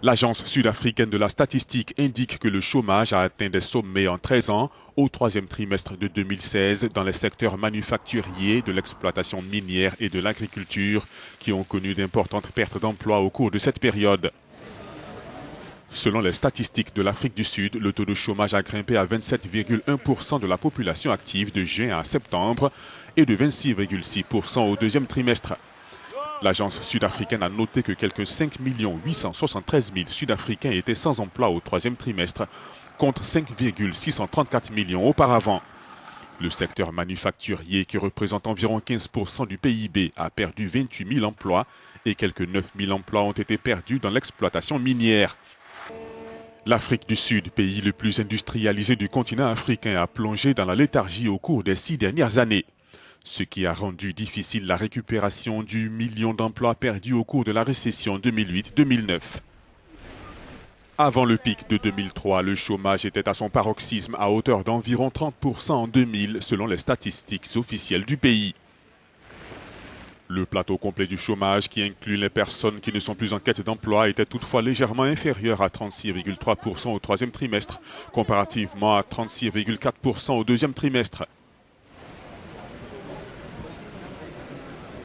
L'agence sud-africaine de la statistique indique que le chômage a atteint des sommets en 13 ans au troisième trimestre de 2016 dans les secteurs manufacturiers, de l'exploitation minière et de l'agriculture qui ont connu d'importantes pertes d'emplois au cours de cette période. Selon les statistiques de l'Afrique du Sud, le taux de chômage a grimpé à 27,1% de la population active de juin à septembre et de 26,6% au deuxième trimestre. L'agence sud-africaine a noté que quelques 5 873 000 Sud-Africains étaient sans emploi au troisième trimestre, contre 5,634 millions auparavant. Le secteur manufacturier, qui représente environ 15% du PIB, a perdu 28 000 emplois et quelques 9 000 emplois ont été perdus dans l'exploitation minière. L'Afrique du Sud, pays le plus industrialisé du continent africain, a plongé dans la léthargie au cours des 6 dernières années, ce qui a rendu difficile la récupération du million d'emplois perdus au cours de la récession 2008-2009. Avant le pic de 2003, le chômage était à son paroxysme à hauteur d'environ 30% en 2000 selon les statistiques officielles du pays. Le plateau complet du chômage, qui inclut les personnes qui ne sont plus en quête d'emploi, était toutefois légèrement inférieur à 36,3% au troisième trimestre, comparativement à 36,4% au deuxième trimestre.